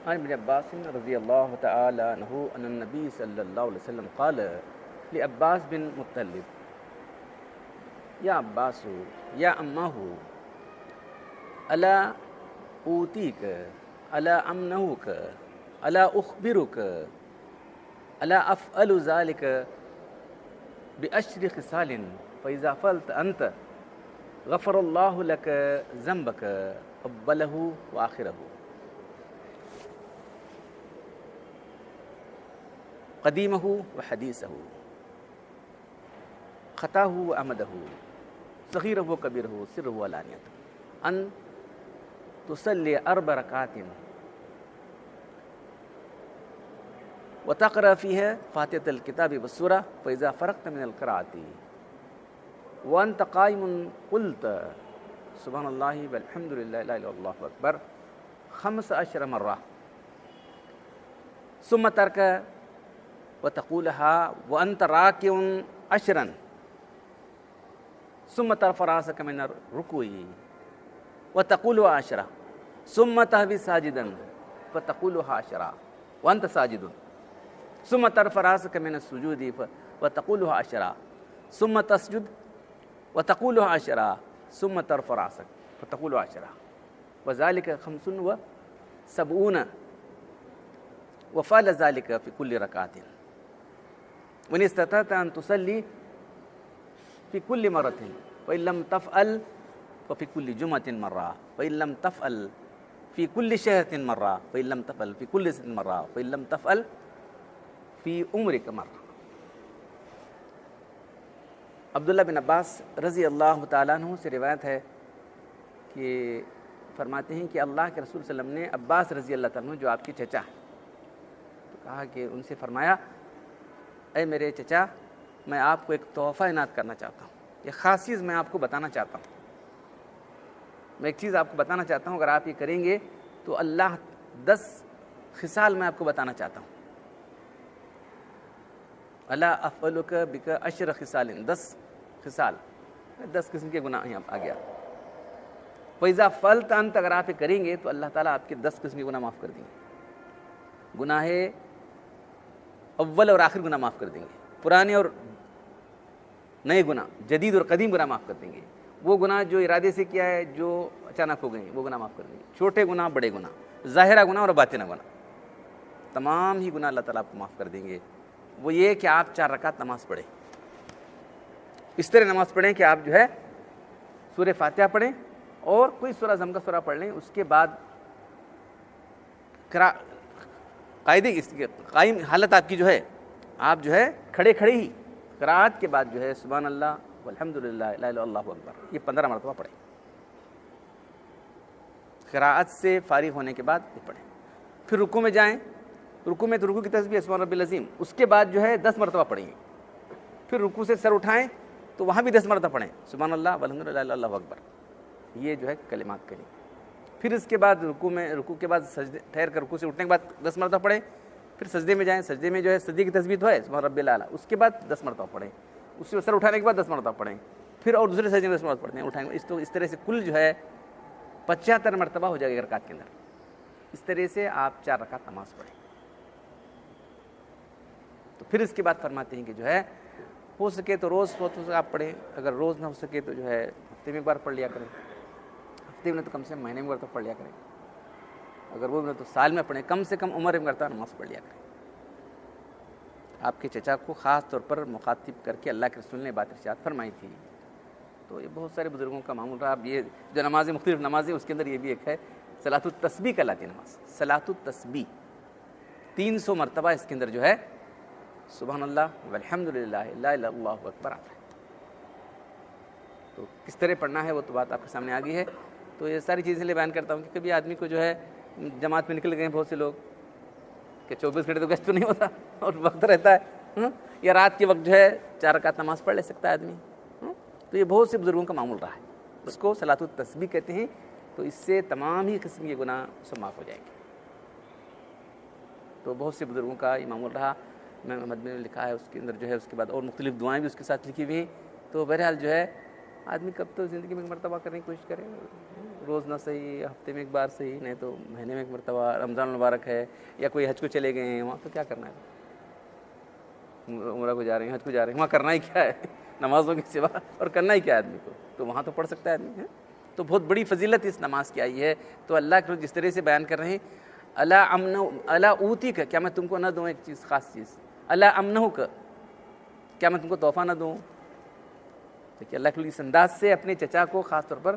عن ابن عباس رضی اللہ تعالی عنہ ان النبی صلی اللہ علیہ وسلم قال لعباس بن مطلب یا عباس یا امہ الا اوتیک الا امنعک الا اخبرک الا افعل ذلک بعشر خصال فاذا فعلت انت غفر اللہ لک ذنبک اولہ وآخرہ قدیمہ وحدیثہ خطاہ وعمدہ صغیرہ وکبیرہ سرہ وعلانیتہ ان تصلی 4 رکعات وتقرأ فيها فاتحة الكتاب والسورة فإذا فرغت من القراءة وأنت قائم قلت سبحان الله والحمد لله لا إله إلا الله أكبر 15 مرة ثم ترك وتقولها وأنت راكع 10 ثم ترفع رأسك من الركوع وتقولها 10 ثم تهوي ساجدا فتقولها 10 وأنت ساجد ثم ترفع رأسك من السجود وتقولها 10 ثم تسجد وتقولها 10 ثم ترفع رأسك فتقولها 10 وذلك 75 وفعل ذلك في كل ركعة وإن استطعت أن تصلي في كل مرة وإن لم تفعل ففي كل جمعة مرة وإن لم تفعل في كل شهر مرة وإن لم تفعل في كل سنة مرة وإن لم تفعل فی عمرک مرہ۔ عبداللہ بن عباس رضی اللہ تعالیٰ عنہ سے روایت ہے کہ فرماتے ہیں کہ اللہ کے رسول صلی اللہ علیہ وسلم نے عباس رضی اللہ تعالیٰ عنہ جو آپ کے چچا ہیں تو کہا کہ ان سے فرمایا اے میرے چچا میں آپ کو ایک تحفہ عنایت کرنا چاہتا ہوں، ایک خاص چیز میں آپ کو بتانا چاہتا ہوں، میں ایک چیز آپ کو بتانا چاہتا ہوں، اگر آپ یہ کریں گے تو اللہ 10 خصال میں آپ کو بتانا چاہتا ہوں۔ اللہ افعلک بک 10 خصال 10 خصال 10 قسم کے گناہ یہاں آ گیا۔ فَإِذَا فَعَلْتَ أَنْتَ اگر آپ یہ کریں گے تو اللہ تعالیٰ آپ کے 10 قسم کے گناہ معاف کر دیں گے، گناہ اول اور آخر گناہ معاف کر دیں گے، پرانے اور نئے گناہ، جدید اور قدیم گناہ معاف کر دیں گے، وہ گناہ جو ارادے سے کیا ہے جو اچانک ہو گئے وہ گناہ معاف کر دیں گے، چھوٹے گناہ بڑے گناہ، ظاہرہ گناہ اور باطنہ گناہ، تمام ہی گناہ اللہ تعالیٰ آپ کو معاف کر دیں گے۔ وہ یہ کہ آپ 4 رکعت نماز پڑھیں، اس طرح نماز پڑھیں کہ آپ جو ہے سورہ فاتحہ پڑھیں اور کوئی سورہ ضم کا سورہ پڑھ لیں، اس کے بعد قائم حالت آپ کی جو ہے آپ جو ہے کھڑے کھڑے ہی قرأت کے بعد جو ہے سبحان اللہ والحمد للہ لا الہ الا اللہ اکبر یہ 15 مرتبہ پڑھیں، قرأت سے فارغ ہونے کے بعد یہ پڑھیں، پھر رکوع میں جائیں، رکوع میں تو رکوع کی تسبیح سبحان ربی العظیم، اس کے بعد جو ہے 10 مرتبہ پڑھیں گے، پھر رکوع سے سر اٹھائیں تو وہاں بھی 10 مرتبہ پڑھیں سبحان اللہ والحمد للہ لا الہ الا اللہ اکبر، یہ جو ہے کلمات کریں، پھر اس کے بعد رکوع کے بعد سجدے ٹھہر کر رکوع سے اٹھنے کے بعد 10 مرتبہ پڑھیں، پھر سجدے میں جائیں، سجدے میں جو ہے سجدے کی تسبیح تو ہے سبحان ربی الاعلیٰ، اس کے بعد 10 مرتبہ پڑھیں، اس سے سر اٹھانے کے بعد 10 مرتبہ پڑھیں، پھر اور دوسرے سجدے میں 10 مرتبہ پڑھتے ہیں اٹھائیں، اس طرح سے کل جو ہے 75 مرتبہ ہو جائے گا رکعت کے اندر، اس طرح سے آپ 4 رکعت نماز پڑھیں۔ تو پھر اس کے بعد فرماتے ہیں کہ جو ہے ہو سکے تو روز آپ پڑھیں، اگر روز نہ ہو سکے تو جو ہے ہفتے میں ایک بار پڑھ لیا کریں، ہفتے میں تو کم سے کم مہینے میں ایک بار تو پڑھ لیا کریں، اگر وہ تو سال میں پڑھیں، کم سے کم عمر میں مرتبہ نماز پڑھ لیا کریں۔ آپ کے چچا کو خاص طور پر مخاطب کر کے اللہ کے رسول نے بات ارشاد فرمائی تھی، تو یہ بہت سارے بزرگوں کا معمول رہا۔ اب یہ جو نمازیں مختلف نمازیں اس کے اندر یہ بھی ایک ہے صلاۃ التسبیح کہلاتی نماز، صلاۃ التسبیح 300 مرتبہ اس کے اندر جو ہے سبحان اللہ والحمد للہ لا الہ الا اللہ اکبر آتا ہے۔ تو کس طرح پڑھنا ہے وہ تو بات آپ کے سامنے آ گئی ہے، تو یہ ساری چیزیں لے بیان کرتا ہوں کہ کبھی آدمی کو جو ہے جماعت میں نکل گئے ہیں بہت سے لوگ کہ 24 گھنٹے تو گشت تو نہیں ہوتا اور وقت رہتا ہے، یا رات کے وقت جو ہے 4 رکعت نماز پڑھ لے سکتا ہے آدمی، تو یہ بہت سے بزرگوں کا معمول رہا ہے، اس کو صلاۃ التسبیح کہتے ہیں، تو اس سے تمام ہی قسم کے گناہ سے معاف ہو جائیں گے۔ تو بہت سے بزرگوں کا یہ معمول رہا، میں محمد نے لکھا ہے اس کے اندر جو ہے اس کے بعد اور مختلف دعائیں بھی اس کے ساتھ لکھی ہوئی ہیں، تو بہرحال جو ہے آدمی کب تو زندگی میں مرتبہ کرنے کی کوشش کرے، روز نہ صحیح ہفتے میں ایک بار صحیح, نہیں تو مہینے میں ایک مرتبہ, رمضان المبارک ہے یا کوئی حج کو چلے گئے ہیں وہاں, تو کیا کرنا ہے, عمرہ کو جا رہے ہیں, حج کو جا رہے ہیں, وہاں کرنا ہی کیا ہے نمازوں کے سوا, اور کرنا ہی کیا ہے آدمی کو, تو وہاں تو پڑھ سکتا ہے آدمی. تو بہت بڑی فضیلت اس نماز کی آئی ہے. تو اللہ کے جس طرح سے بیان کر رہے ہیں, الا امن الا اوتی کا, کیا میں تم کو نہ دوں ایک چیز, خاص چیز, الا امنہ کا, کیا میں تم کو تحفہ نہ دوں. دیکھیے اللہ کے اس انداز سے اپنے چچا کو خاص طور پر,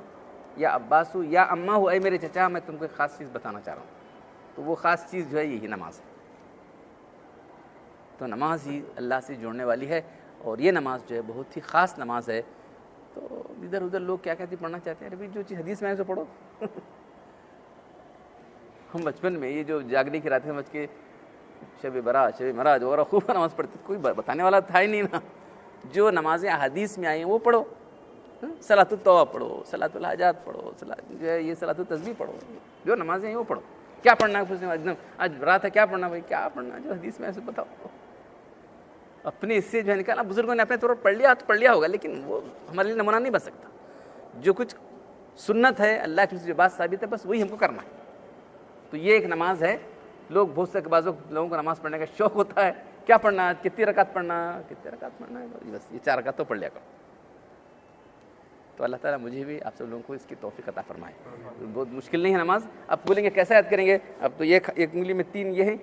یا عباس ہو یا اماں ہو, اے میرے چچا میں تم کو ایک خاص چیز بتانا چاہ رہا ہوں. تو وہ خاص چیز جو ہے یہی نماز ہے. تو نماز ہی اللہ سے جوڑنے والی ہے, اور یہ نماز جو ہے بہت ہی خاص نماز ہے. تو ادھر ادھر لوگ کیا کہتے پڑھنا چاہتے ہیں, ارے جو چیز حدیث میں ہے اسے پڑھو. ہم بچپن میں یہ جو جاگنے کی راتیں سمجھ کے شب برات, شب معراج وغیرہ خوب نماز پڑھتے, کوئی بتانے والا تھا ہی نہیں نا. جو نمازیں حدیث میں آئی ہیں وہ پڑھو, صلاۃ التوبہ پڑھو, صلاۃ الحاجات پڑھو, جو ہے یہ صلاۃ التسبیح پڑھو, جو نمازیں ہیں وہ پڑھو. کیا پڑھنا ہے, آج رات ہے کیا پڑھنا, بھائی کیا پڑھنا, جو حدیث میں ایسے بتاؤ. اپنے اس سے جو ہے نکالا, بزرگوں نے اپنے طور پر پڑھ لیا تو پڑھ لیا ہوگا, لیکن وہ ہمارے لیے نمونہ نہیں بن سکتا. جو کچھ سنت ہے, اللہ کی جو بات ثابت ہے, بس وہی ہم کو کرنا ہے. تو یہ ایک نماز ہے. لوگ بہت سے بعض لوگوں کو نماز پڑھنے کا شوق ہوتا ہے, کیا پڑھنا, کتنی رکعت پڑھنا ہے, بس یہ 4 رکعت تو پڑھ لیا کرو. تو اللہ تعالیٰ مجھے بھی آپ سب لوگوں کو اس کی توفیق عطا فرمائے. بہت مشکل نہیں ہے نماز. اب بولیں گے کیسے یاد کریں گے, اب تو یہ ایک انگلی میں 3 یہ ہیں,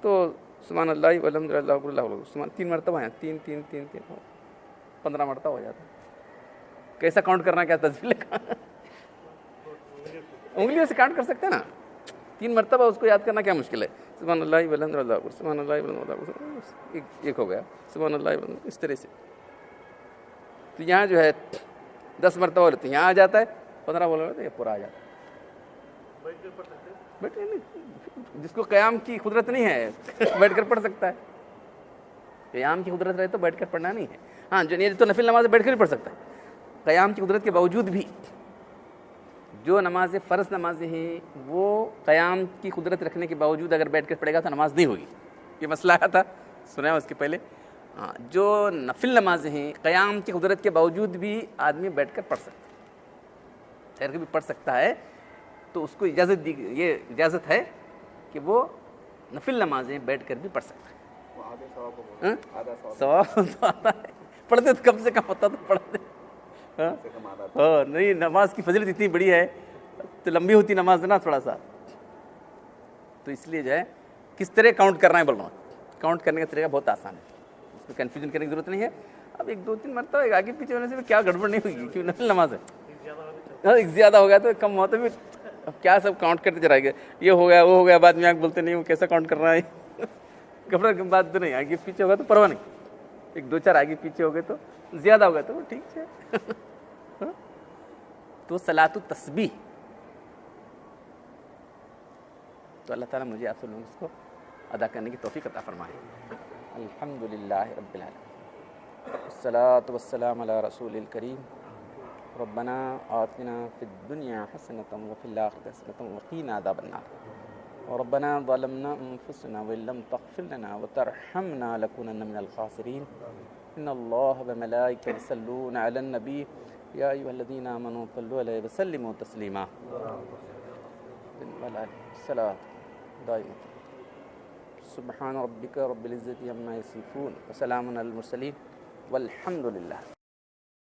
تو سبحان اللہ والحمد للہ اللہ 3 مرتبہ ہیں, 3 3 3 3 15 مرتبہ ہو جاتا ہے. کیسا کاؤنٹ کرنا, کیا تصویر کا, انگلیوں سے کاؤنٹ کر سکتے ہیں نا. 3 مرتبہ اس کو یاد کرنا کیا مشکل ہے. سبحان اللہ والحمد للہ, سبحان اللہ والحمد للہ, ایک ہو گیا, سبحان اللہ اس طرح سے. تو یہاں جو ہے 10 مرتبہ ہوتے ہیں, یہاں آ جاتا ہے, 15 بولے تو یہ پورا آ جاتا ہے. بیٹھے نہیں, جس کو قیام کی قدرت نہیں ہے بیٹھ کر پڑھ سکتا ہے. قیام کی قدرت رہے تو بیٹھ کر پڑھنا نہیں ہے. ہاں جو نہیں تو نفل نماز بیٹھ کر بھی پڑھ سکتا ہے. قیام کی قدرت کے باوجود بھی جو نمازیں فرض نمازیں ہیں وہ قیام کی قدرت رکھنے کے باوجود اگر بیٹھ کر پڑھے گا تو نماز نہیں ہوگی. یہ مسئلہ آیا تھا, سنا ہے اس کے پہلے. ہاں جو نفل نمازیں ہیں قیام کی قدرت کے باوجود بھی آدمی بیٹھ کر پڑھ سکتا ہے, ٹھہر کے بھی پڑھ سکتا ہے. تو اس کو یہ اجازت ہے کہ وہ نفل نمازیں بیٹھ کر بھی پڑھ سکتا ہے. ثواب تو آتا ہے, پڑھتے تو کم سے کم ہوتا تو پڑھتے. ہاں نہیں, نماز کی فضیلت اتنی بڑی ہے, تو لمبی ہوتی نماز نا تھوڑا سا, تو اس لیے جو ہے کس طرح کاؤنٹ کرنا ہے بول رہا ہوں. کاؤنٹ کرنے کا طریقہ بہت آسان ہے, اس میں کنفیوژن کرنے کی ضرورت نہیں ہے. اب 1 2 3 مرتبہ آگے پیچھے ہونے سے کیا گڑبڑ نہیں ہوگی, کیوں نفل نماز ہے. ایک زیادہ ہو گیا تو کم ہوا تو بھی اب کیا سب کاؤنٹ کرتے چلائے گا, یہ ہو گیا وہ ہو گیا, بعد میں آگے بولتے نہیں وہ کیسا کاؤنٹ کر رہا ہے. گھبرا کی بات تو نہیں, آگے پیچھے ہوگا تو پرواہ نہیں. 1 2 4 آگے پیچھے ہو گئے تو زیادہ ہو گیا تو ٹھیک ہے. تو صلاۃ التسبیح, تو اللہ تعالیٰ مجھے آپ سے لوگوں اس کو ادا کرنے کی توفیق عطا فرمائے. الحمدللہ رب العالمین, الصلاۃ والسلام علی رسول الکریم. ربنا آتنا فی الدنیا حسنۃ وفی الآخرۃ حسنۃ وقنا عذاب النار. ربنا ظلمنا انفسنا وان لم تغفر لنا وترحمنا لنكونن من الخاسرین. ان اللہ وملائکته یصلون علی النبی یا ایھا الذین آمنوا صلوا علیہ وسلموا تسلیما. الصلاۃ دائمۃ. سبحان ربک رب العزۃ عما یصفون وسلام علی المرسلین والحمد للہ.